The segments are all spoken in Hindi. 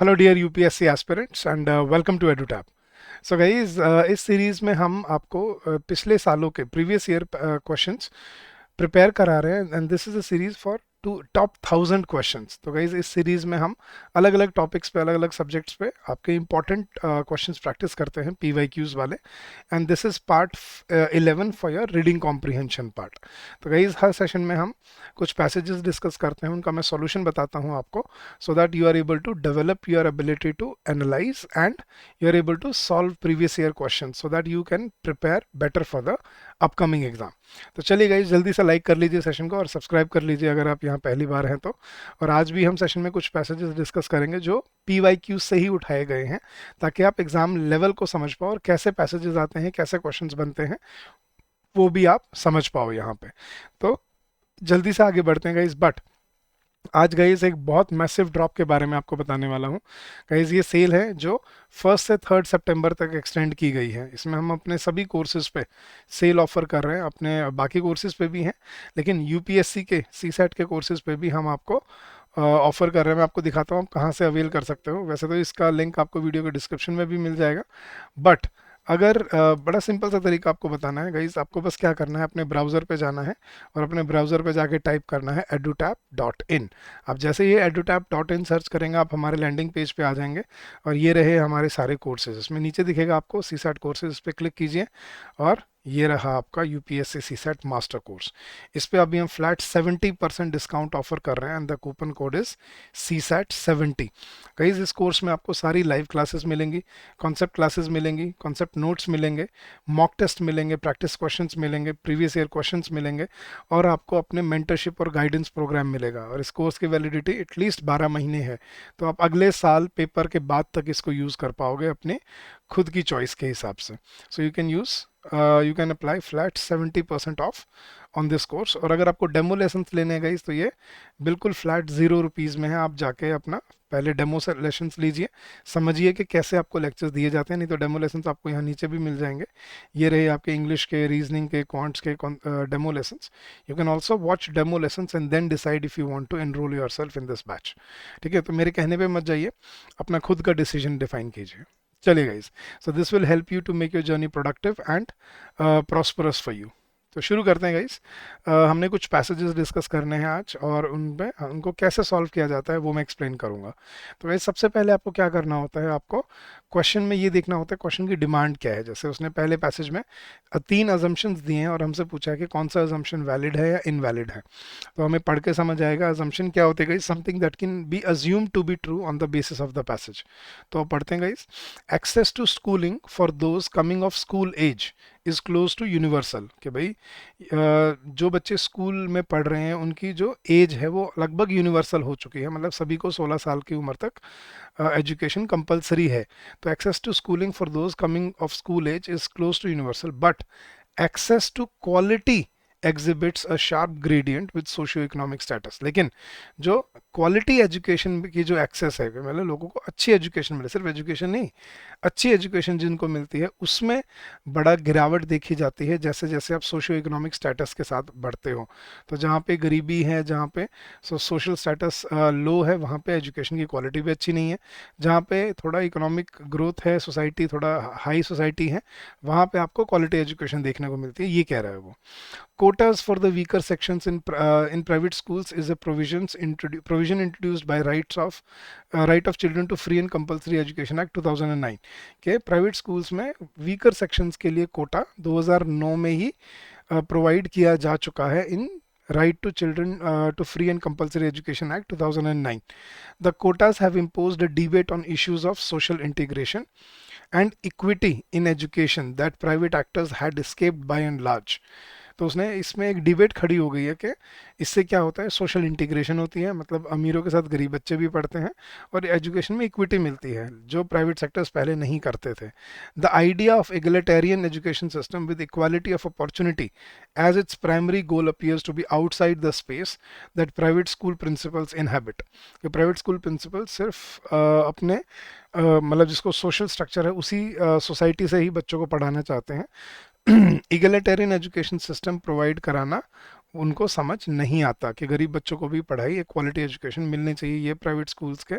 Hello dear UPSC aspirants and welcome to Edutap. So guys, इस सीरीज में हम आपको पिछले सालों के प्रीवियस ईयर क्वेश्चंस प्रिपेयर करा रहे हैं and this is a series for to top 1000 questions. तो गाइज इस सीरीज में हम अलग अलग टॉपिक्स पे अलग अलग सब्जेक्ट्स पे आपके इंपॉर्टेंट क्वेश्चंस प्रैक्टिस करते हैं पीवाईक्यूज वाले। And this is part 11 for your reading comprehension part. तो गाइज हर सेशन में हम कुछ पैसेजेस डिस्कस करते हैं, उनका मैं सॉल्यूशन बताता हूँ आपको, so that you are able to develop your ability to analyse and you are able to solve previous year question so that you can prepare better for the upcoming exam. तो चलिए गाइज जल्दी से लाइक कर लीजिए सेशन को और सब्सक्राइब कर लीजिए अगर आप यहाँ पहली बार हैं तो। और आज भी हम सेशन में कुछ पैसेजेस डिस्कस करेंगे जो पीवाईक्यू से ही उठाए गए हैं, ताकि आप एग्जाम लेवल को समझ पाओ और कैसे पैसेजेस आते हैं, कैसे क्वेश्चंस बनते हैं, वो भी आप समझ पाओ यहाँ पे। तो जल्दी से आगे बढ़ते हैं गाइज। बट आज गाइज एक बहुत मैसिव ड्रॉप के बारे में आपको बताने वाला हूँ। गाइज ये सेल है जो 1 से 3 सितंबर तक एक्सटेंड की गई है। इसमें हम अपने सभी कोर्सेज पे सेल ऑफर कर रहे हैं, अपने बाकी कोर्सेज पे भी हैं, लेकिन यूपीएससी के सीसैट के कोर्सेज पे भी हम आपको ऑफर कर रहे हैं। मैं आपको दिखाता हूँ आप कहाँ से अवेल कर सकते हो। वैसे तो इसका लिंक आपको वीडियो के डिस्क्रिप्शन में भी मिल जाएगा, बट अगर बड़ा सिंपल सा तरीका आपको बताना है गाइज, आपको बस क्या करना है, अपने ब्राउज़र पे जाना है और अपने ब्राउज़र पे जाके टाइप करना है edutap.in। आप जैसे ये edutap.in सर्च करेंगे आप हमारे लैंडिंग पेज पे आ जाएंगे और ये रहे हमारे सारे कोर्सेज। इसमें नीचे दिखेगा आपको सीसैट कोर्सेज, इस पर क्लिक कीजिए और ये रहा आपका यूपीएससी सीसैट मास्टर कोर्स। इस पे अभी हम फ्लैट 70% डिस्काउंट ऑफर कर रहे हैं and the coupon code is CSAT70। Guys इस कोर्स में आपको सारी लाइव क्लासेस मिलेंगी, कॉन्सेप्ट क्लासेस मिलेंगी, कॉन्सेप्ट नोट्स मिलेंगे, मॉक टेस्ट मिलेंगे, प्रैक्टिस क्वेश्चंस मिलेंगे, प्रीवियस ईयर क्वेश्चंस मिलेंगे और आपको अपने मेंटरशिप और गाइडेंस प्रोग्राम मिलेगा। और इस कोर्स की वैलिडिटी एटलीस्ट 12 महीने है, तो आप अगले साल पेपर के बाद तक इसको यूज़ कर पाओगे अपने खुद की चॉइस के हिसाब से। So you can apply flat 70% of on this course. और अगर आपको डेमो लेसन्स लेने गए तो ये बिल्कुल फ्लैट ₹0 में है। आप जाके अपना पहले डेमो लेसन्स लीजिए, समझिए कि कैसे आपको लेक्चर्स दिए जाते हैं। नहीं तो डेमो लेसन्स आपको यहाँ नीचे भी मिल जाएंगे। ये रहे आपके इंग्लिश के, रीजनिंग के, क्वांट्स के demo lessons. You can also watch demo lessons and then decide if you want to enrol yourself in this batch. ठीक है, तो मेरे कहने पे मत जाइए, अपना खुद का डिसीजन डिफाइन कीजिए। चलिए guys, so this will help you to make your journey productive and prosperous for you. तो शुरू करते हैं गाइस। हमने कुछ पैसेजेस डिस्कस करने हैं आज और उनमें उनको कैसे सॉल्व किया जाता है वो मैं एक्सप्लेन करूंगा। तो गाइस सबसे पहले आपको क्या करना होता है, आपको क्वेश्चन में ये देखना होता है क्वेश्चन की डिमांड क्या है। जैसे उसने पहले पैसेज में 3 अजम्पशंस दिए हैं और हमसे पूछा है कि कौन सा अजम्पशन वैलिड है या इनवैलिड है। तो हमें पढ़ के समझ आएगा अजम्पशन क्या होते हैं guys, something that can be assume to be true on the basis of the passage. तो पढ़ते हैं guys. Access to schooling for those coming of school age is close to universal. कि भाई जो बच्चे स्कूल में पढ़ रहे हैं उनकी जो एज है वो लगभग यूनिवर्सल हो चुकी है, मतलब सभी को 16 साल की उम्र तक एजुकेशन कंपलसरी है। तो access to schooling for those coming of school age is close to universal, but access to quality exhibits a sharp gradient with socio economic status. लेकिन जो क्वालिटी एजुकेशन की जो एक्सेस है, मतलब लोगों को अच्छी एजुकेशन मिले, सिर्फ एजुकेशन नहीं, अच्छी एजुकेशन जिनको मिलती है उसमें बड़ा गिरावट देखी जाती है जैसे जैसे आप सोशियो इकोनॉमिक स्टेटस के साथ बढ़ते हो। तो जहाँ पे गरीबी है, जहाँ पे सोशल स्टेटस लो है, वहाँ पे एजुकेशन की क्वालिटी भी अच्छी नहीं है। जहाँ पे थोड़ा इकोनॉमिक ग्रोथ है, सोसाइटी थोड़ा हाई सोसाइटी है, वहाँ पे आपको क्वालिटी एजुकेशन देखने को मिलती है, ये कह रहा है वो। Quotas for the weaker sections in private schools is a provision introduced by right of children to free and compulsory education act 2009 के प्राइवेट स्कूल्स में वीकर सेक्शंस के लिए कोटा 2009 में ही प्रोवाइड किया जा चुका है इन Right to Children to Free and Compulsory Education Act 2009. The quotas have imposed a debate on issues of social integration and equity in education that private actors had escaped by and large. तो उसने इसमें एक डिबेट खड़ी हो गई है कि इससे क्या होता है, सोशल इंटीग्रेशन होती है, मतलब अमीरों के साथ गरीब बच्चे भी पढ़ते हैं और एजुकेशन में इक्विटी मिलती है जो प्राइवेट सेक्टर्स पहले नहीं करते थे। The idea of egalitarian education system with equality of opportunity as its primary goal appears to be outside the space that private school principals inhabit. Private school principal सिर्फ अपने मतलब जिसको सोशल स्ट्रक्चर है उसी सोसाइटी से ही बच्चों को पढ़ाना चाहते हैं। इगलिटेरियन एजुकेशन सिस्टम प्रोवाइड कराना उनको समझ नहीं आता कि गरीब बच्चों को भी पढ़ाई, एक क्वालिटी एजुकेशन मिलनी चाहिए, ये प्राइवेट स्कूल्स के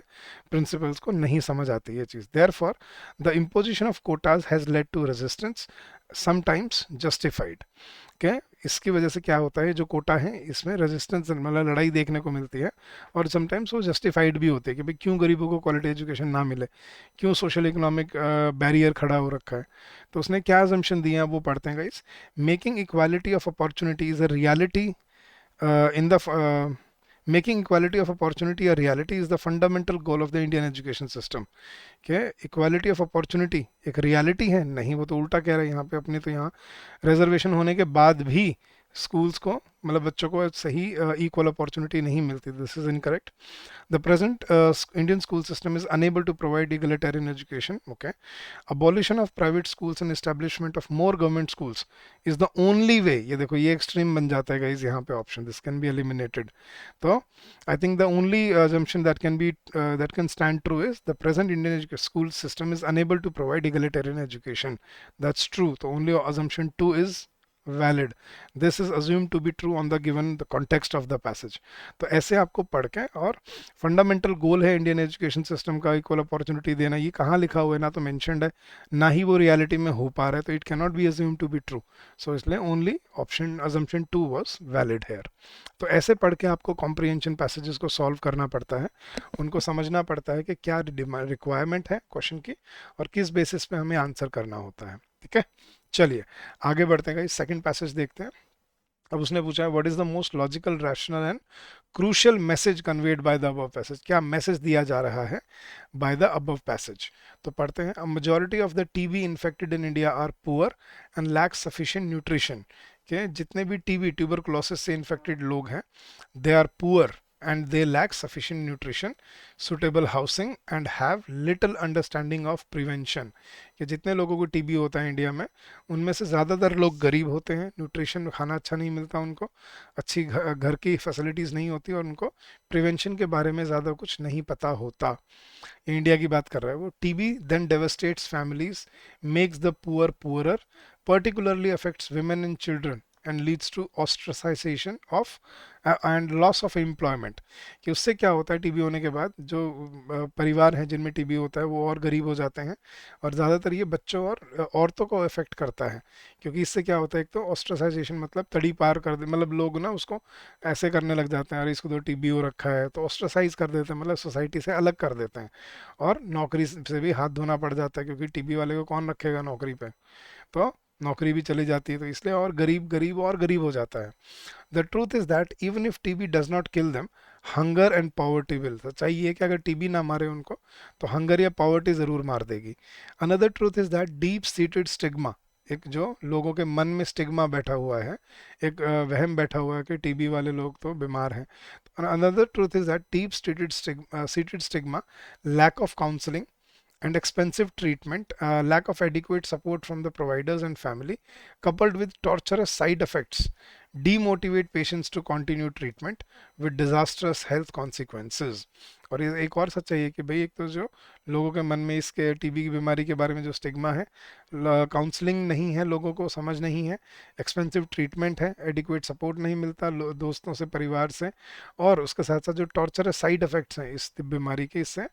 प्रिंसिपल्स को नहीं समझ आती ये चीज़। Therefore the imposition of quotas has led to resistance, sometimes justified. क्या इसकी वजह से क्या होता है, जो कोटा है इसमें रेजिस्टेंस मतलब लड़ाई देखने को मिलती है, और समटाइम्स वो जस्टिफाइड भी होती है कि भाई क्यों गरीबों को क्वालिटी एजुकेशन ना मिले, क्यों सोशल इकोनॉमिक बैरियर खड़ा हो रखा है। तो उसने क्या अजम्पशन दिए हैं वो पढ़ते हैं guys. Making equality of opportunity is a reality in the making equality of opportunity a reality is the fundamental goal of the Indian education system। क्या इक्वालिटी ऑफ अपॉर्चुनिटी एक रियलिटी है? नहीं, वो तो उल्टा कह रहे हैं यहाँ पे। अपने तो यहाँ रिजर्वेशन होने के बाद भी स्कूल्स को मतलब बच्चों को सही इक्वल अपॉर्चुनिटी नहीं मिलती। This is incorrect. The present Indian school system is unable to provide egalitarian education. Okay, abolition of private schools and establishment of more government schools is the only way। ये देखो ये extreme बन जाता है guys यहाँ पे option, this can be eliminated। तो I think the only assumption that can be that can stand true is the present Indian school system is unable to provide egalitarian education। That's true। तो only assumption 2 is valid। this is assumed to be true on the given the context of the passage। तो ऐसे आपको पढ़ के, और फंडामेंटल गोल है इंडियन एजुकेशन सिस्टम का इक्वल अपॉर्चुनिटी देना, ये कहाँ लिखा हुआ है? ना तो मेंशन्ड है, ना ही वो रियलिटी में हो पा रहा है, तो it can not be assume to be true. So इसलिए only option assumption 2 was valid here. तो ऐसे पढ़ के आपको कॉम्प्रिहेंशन पैसेजेस को सॉल्व करना पड़ता है, उनको समझना पड़ता है कि क्या रिक्वायरमेंट है क्वेश्चन की और किस बेसिस पे हमें आंसर करना होता है। ठीक है, चलिए आगे बढ़ते हैं। सेकंड पैसेज देखते हैं। अब उसने पूछा है what is the most logical, rational and crucial message conveyed by the above passage. क्या मैसेज दिया जा रहा है बाय द अबव पैसेज? तो पढ़ते हैं। A majority of the TB infected in India are poor and lack sufficient nutrition. के जितने भी टीबी ट्यूबरकुलोसिस से इन्फेक्टेड लोग हैं, they are poor and they lack sufficient nutrition, suitable housing and have little understanding of prevention। कि जितने लोगों को टीबी होता है इंडिया में, उनमें से ज़्यादातर लोग गरीब होते हैं, न्यूट्रिशन खाना अच्छा नहीं मिलता उनको, अच्छी घर की फैसिलिटीज़ नहीं होती, और उनको प्रिवेंशन के बारे में ज़्यादा कुछ नहीं पता होता। इंडिया की बात कर रहा है वो। TB then devastates families, makes the poor poorer, particularly affects women and children and leads to ostracization of and loss of employment। कि उससे क्या होता है, टीबी होने के बाद जो परिवार हैं जिनमें टीबी होता है वो और गरीब हो जाते हैं, और ज़्यादातर ये बच्चों और औरतों को इफेक्ट करता है। क्योंकि इससे क्या होता है, एक तो ऑस्ट्रासाइजेशन मतलब तड़ी पार कर दे, मतलब लोग ना उसको ऐसे करने लग जाते हैं, अरे इसको तो टीबी हो रखा है, तो ऑस्ट्रासाइज कर देते हैं, मतलब सोसाइटी से अलग कर देते हैं, और नौकरी से भी हाथ धोना पड़ जाता है, क्योंकि टीबी वाले को कौन रखेगा नौकरी पे, तो नौकरी भी चली जाती है। तो इसलिए और गरीब गरीब और गरीब हो जाता है। The truth is that even if TB does not kill them, hunger and poverty will. सच्चाई ये कि अगर टीबी ना मारे उनको, तो हंगर या पॉवर्टी ज़रूर मार देगी। Another truth is that deep seated stigma, एक जो लोगों के मन में स्टिग्मा बैठा हुआ है, एक वहम बैठा हुआ है कि टीबी वाले लोग तो बीमार हैं। Another truth is that deep seated stigma, lack of counselling and expensive treatment, lack of adequate support from the providers and family, coupled with torturous side effects, demotivate patients to continue treatment with disastrous health consequences। और ये एक और सच्चाई है कि भाई एक तो जो लोगों के मन में इसके टीबी की बीमारी के बारे में जो स्टिग्मा है, काउंसलिंग नहीं है, लोगों को समझ नहीं है, एक्सपेंसिव ट्रीटमेंट है, एडिक्वेट सपोर्ट नहीं मिलता दोस्तों से, परिवार से, और उसके साथ साथ जो टॉर्चर साइड इफ़ेक्ट्स हैं इस बीमारी के, इससे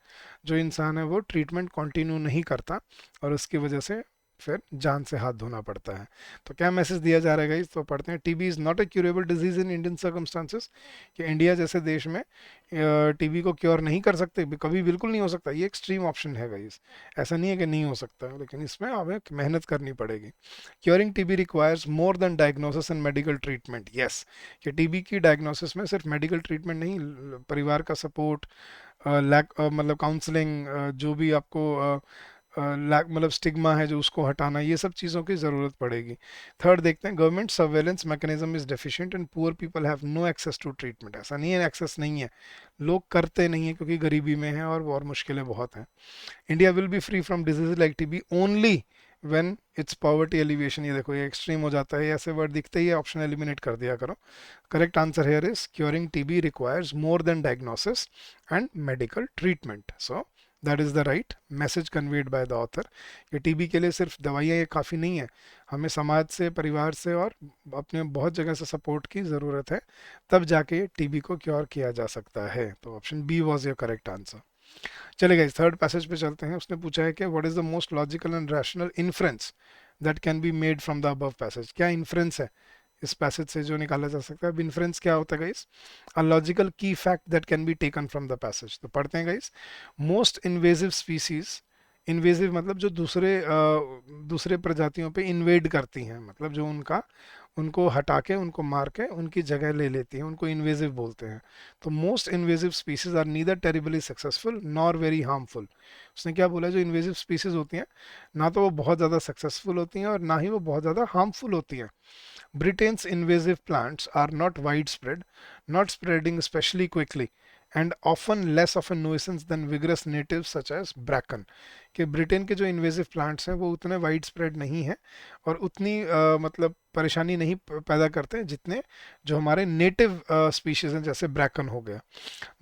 जो इंसान है वो ट्रीटमेंट कंटिन्यू नहीं करता, और उसकी वजह से फिर जान से हाथ धोना पड़ता है। तो क्या मैसेज दिया जा रहा है गाइस? तो पढ़ते हैं। TB is not a curable disease in Indian circumstances. कि इंडिया जैसे देश में टीबी को क्योर नहीं कर सकते, कभी बिल्कुल नहीं हो सकता। ये एक्सट्रीम ऑप्शन है गाइस, ऐसा नहीं है कि नहीं हो सकता, लेकिन इसमें हमें मेहनत करनी पड़ेगी। Curing TB requires more than diagnosis and medical treatment. Yes, कि टीबी की डायग्नोसिस में सिर्फ मेडिकल ट्रीटमेंट नहीं, परिवार का सपोर्ट, लैक मतलब काउंसलिंग, जो भी आपको लैक मतलब स्टिग्मा है जो उसको हटाना, ये सब चीज़ों की ज़रूरत पड़ेगी। थर्ड देखते हैं। Government surveillance mechanism is deficient and poor people have no access to treatment. ऐसा नहीं है एक्सेस नहीं है, लोग करते नहीं है क्योंकि गरीबी में है और मुश्किलें बहुत हैं। India will be free from disease like TB only when it's poverty alleviation. ये देखो ये एक्सट्रीम हो जाता है, ऐसे वर्ड दिखते ही ऑप्शन एलिमिनेट कर दिया करो। Correct answer here is curing TB requires more than diagnosis and medical treatment. So that is the right message conveyed by the author कि टीबी के लिए सिर्फ दवाइयाँ ये काफ़ी नहीं है, हमें समाज से, परिवार से और अपने बहुत जगह से सपोर्ट की ज़रूरत है, तब जाके टीबी को क्योर किया जा सकता है। तो option B was your correct answer. चलेगा, इस थर्ड पैसेज पे चलते हैं। उसने पूछा है कि what is the most logical and rational inference that can be made from the above passage. क्या इन्फ्रेंस है इस पैसेज से जो निकाला जा सकता है। अब इन्फ्रेंस क्या होता है गाइस? अ लॉजिकल की fact that can be taken from the passage. तो पढ़ते हैं guys. Most invasive species, invasive मतलब जो दूसरे प्रजातियों पे इन्वेड करती हैं, मतलब जो उनको हटा के, उनको मार के उनकी जगह ले लेती हैं, उनको इन्वेजिव बोलते हैं। तो most invasive species are neither terribly successful nor very harmful. उसने क्या बोला? जो इन्वेजिव स्पीसीज होती हैं ना तो वो बहुत ज़्यादा सक्सेसफुल होती हैं और ना ही वो बहुत ज़्यादा हार्मफुल होती हैं। Britain's invasive plants are not widespread, not spreading especially quickly, and often less of a nuisance than vigorous natives such as bracken। कि ब्रिटेन के जो इन्वेजिव प्लांट्स हैं वो उतने वाइड स्प्रेड नहीं हैं और उतनी मतलब परेशानी नहीं पैदा करते हैं जितने जो हमारे नेटिव स्पीशीज हैं, जैसे ब्रैकन हो गया।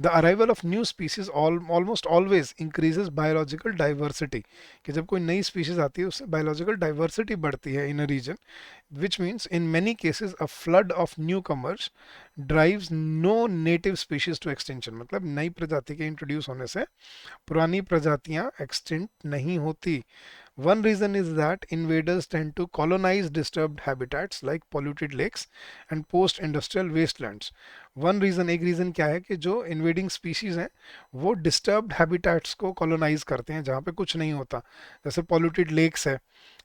The arrival of new species almost always increases biological diversity. कि जब कोई नई स्पीशीज आती है उससे बायोलॉजिकल डाइवर्सिटी बढ़ती है इन a reason, which means in many cases a flood of newcomers drives no native species to extinction। मतलब नई प्रजाति के इंट्रोड्यूस होने से पुरानी प्रजातियां एक्सटिंक्ट नहीं होती। One reason is that invaders tend to colonize disturbed habitats like polluted lakes and post-industrial wastelands। One reason, एक रीज़न क्या है कि जो इन्वेडिंग स्पीशीज़ हैं वो डिस्टर्ब्ड हैबिटेट्स को कॉलोनाइज करते हैं जहाँ पे कुछ नहीं होता, जैसे पॉल्यूटेड लेक्स है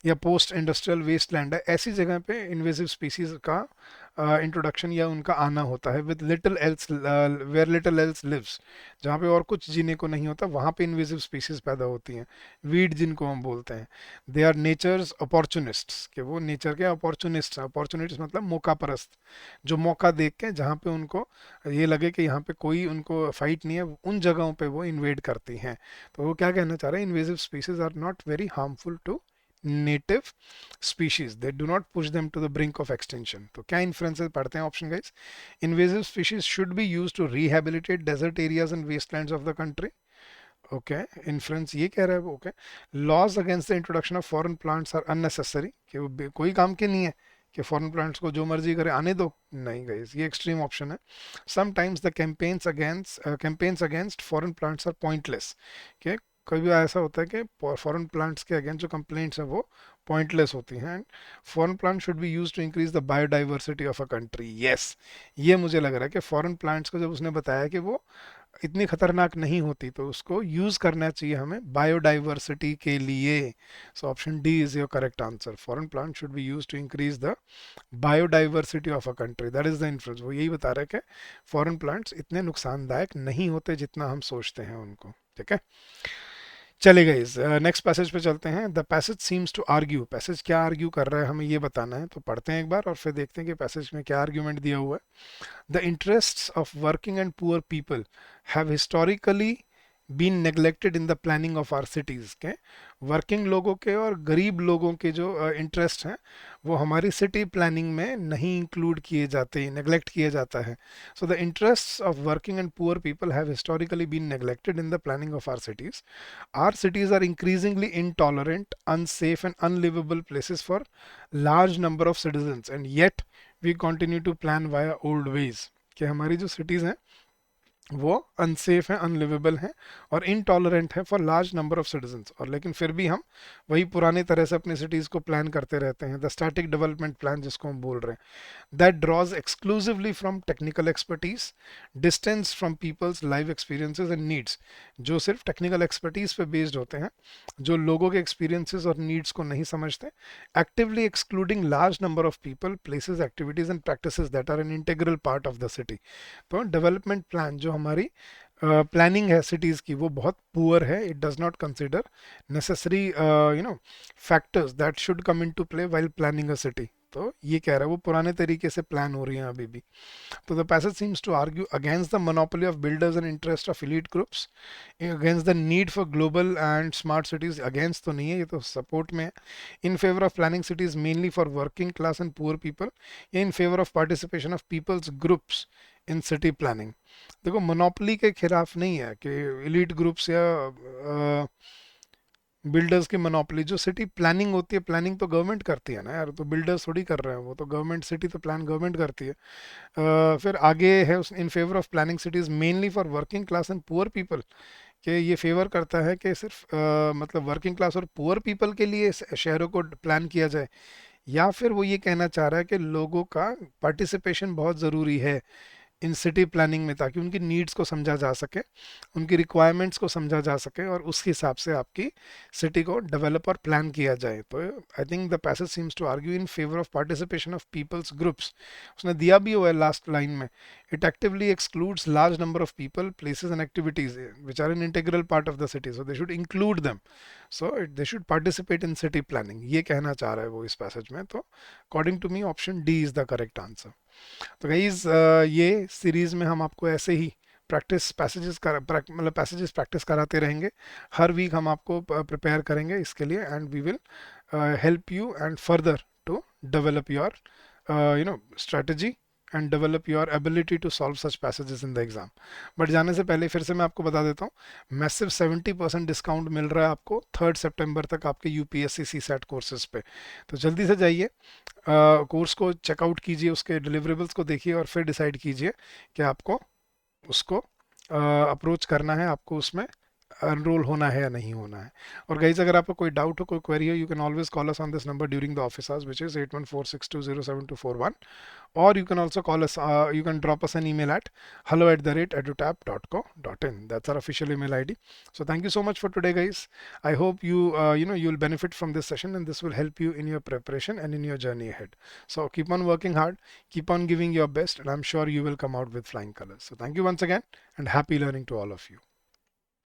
या पोस्ट इंडस्ट्रियल वेस्टलैंड है। ऐसी जगह पे इन्वेसिव स्पीशीज़ का इंट्रोडक्शन या उनका आना होता है with little else, where little else lives. जहाँ पे और कुछ जीने को नहीं होता वहाँ पे इन्वेसिव स्पीशीज़ पैदा होती हैं, वीड जिनको हम बोलते हैं। दे आर नेचर्स अपॉर्चुनिस्ट्स, कि वो नेचर के अपॉर्चुनिस्ट हैं। अपॉर्चुनिस्ट मतलब मौका परस्त, जो मौका देख के जहाँ पे उनको ये लगे कि यहाँ पे कोई उनको फाइट नहीं है, उन जगहों पे वो इन्वेड करती हैं। तो वो क्या कहना चाह रहे हैं? Invasive species are not very harmful to native species, they do not push them to the brink of extension. तो क्या इन्फ्लुएंसेस पढ़ते हैं option guys. Invasive species should be use to rehabilitate desert areas and wastelands of the country. Okay, influence ये कह रहा है। Okay, laws against the introduction of foreign plants are unnecessary, कि वो कोई काम के नहीं है कि फॉरेन प्लांट्स को जो मर्जी करे आने दो। नहीं गाइस, ये एक्सट्रीम ऑप्शन है। Sometimes the campaigns against foreign plants are pointless, कि कभी ऐसा होता है कि फॉरेन प्लांट्स के अगेंस्ट जो कंप्लेंट्स हैं वो पॉइंटलेस होती हैं। And foreign plant should be use to increase the biodiversity of a country. Yes, ये मुझे लग रहा है कि फॉरेन प्लांट्स को जब उसने बताया कि वो इतनी खतरनाक नहीं होती तो उसको यूज करना चाहिए हमें बायोडाइवर्सिटी के लिए। So option D is your correct answer. Foreign plant should be use to increase the biodiversity of a country, that is the influence. वो यही बता रहा है कि फॉरेन प्लांट्स इतने नुकसानदायक नहीं होते जितना हम सोचते हैं उनको। ठीक है, चलेगा। इस नेक्स्ट पैसेज पे चलते हैं। The passage seems to argue, passage क्या आर्ग्यू कर रहा है हमें ये बताना है। तो पढ़ते हैं एक बार और फिर देखते हैं कि पैसेज में क्या आर्ग्यूमेंट दिया हुआ है। The interests of working and poor people have historically been neglected in the planning of our cities। के वर्किंग लोगों के और गरीब लोगों के जो इंटरेस्ट हैं वो हमारी सिटी प्लानिंग में नहीं इंक्लूड किए जाते, नेग्लेक्ट किया जाता है। So the interests of working and poor people have historically been neglected in the planning of our cities. Our cities are increasingly intolerant, unsafe and unlivable places for large number of citizens, and yet we continue to plan via old ways। कि हमारी जो सिटीज़ हैं वो अनसेफ हैं, अनलिवेबल हैं और इनटॉलरेंट है for large number of citizens, और लेकिन फिर भी हम वही पुराने तरह से अपनी सिटीज़ को प्लान करते रहते हैं। द स्टैटिक डेवलपमेंट प्लान जिसको हम बोल रहे हैं, that draws exclusively from technical expertise, distance from people's live experiences and needs. जो सिर्फ टेक्निकल एक्सपर्टीज पे बेस्ड होते हैं, जो लोगों के एक्सपीरियंसेस और नीड्स को नहीं समझते। Actively excluding large number of people, places, activities and practices that are an integral part of the city. तो डेवलपमेंट प्लान जो हमारी प्लानिंग है सिटीज़ की वो बहुत पुअर है। It does not consider necessary factors that should come in to play while planning a city. तो ये कह रहा है वो पुराने तरीके से प्लान हो रही है अभी भी। तो the passage seems to argue against the monopoly of builders and interest of elite groups, against the need for global and smart cities, against तो नहीं है, ये तो सपोर्ट में है। In favour of planning cities mainly for working class and poor people, या in favour of participation of peoples groups in city planning. देखो मोनोपोली के खिलाफ नहीं है कि इलीट ग्रुप्स या बिल्डर्स की मोनोपोली। जो सिटी प्लानिंग होती है, प्लानिंग तो गवर्नमेंट करती है ना यार, तो बिल्डर्स थोड़ी कर रहे हैं, वो तो गवर्नमेंट, सिटी तो प्लान गवर्नमेंट करती है। फिर आगे है in favour of planning cities mainly for working class and poor people, कि ये फेवर करता है कि सिर्फ मतलब वर्किंग क्लास और पुअर पीपल के लिए शहरों को प्लान किया जाए, या फिर वो ये कहना चाह रहा है कि लोगों का पार्टिसिपेशन बहुत ज़रूरी है इन सिटी प्लानिंग में, ताकि उनकी नीड्स को समझा जा सके, उनकी रिक्वायरमेंट्स को समझा जा सके, और उस हिसाब से आपकी सिटी को डेवलप और प्लान किया जाए। तो I think the passage seems to argue in favour of participation of peoples groups. उसने दिया भी हुआ है लास्ट लाइन में, it actively excludes large number of people, places and activities which are an integral part of the city, so they should include them, so they should participate in city planning, ये कहना चाह रहा है वो इस पैसेज में। तो according to me option D is the correct answer. तो गाइज ये सीरीज में हम आपको ऐसे ही प्रैक्टिस पैसेजेस मतलब पैसेजेस प्रैक्टिस कराते रहेंगे। हर वीक हम आपको प्रिपेयर करेंगे इसके लिए, and we will help you and further to develop your strategy and develop your ability to solve such passages in the exam. But जाने से पहले फिर से मैं आपको बता देता हूँ, मैसिव 70% डिस्काउंट मिल रहा है आपको 3 सितंबर तक आपके यूपीएससी सी सेट कोर्सेज पे। तो जल्दी से जाइए, कोर्स को चेकआउट कीजिए, उसके डिलीवरेबल्स को देखिए, और फिर डिसाइड कीजिए कि आपको उसको अप्रोच करना है, आपको उसमें एनरोल होना है या नहीं होना है। और गाइज अगर आपको कोई डाउट हो, कोई क्वेरी हो, you can always call us on this number during the office hours, which is 8146207241, or you can also call us, you can drop us an email at hello@edutap.co.in. That's our official email ID. So thank you so much for today, guys. I hope you you'll benefit from this session, and this will help you in your preparation and in your journey ahead. So keep on working hard, keep on giving your best, and I'm sure you will come out with flying colors. So thank you once again, and happy learning to all of you.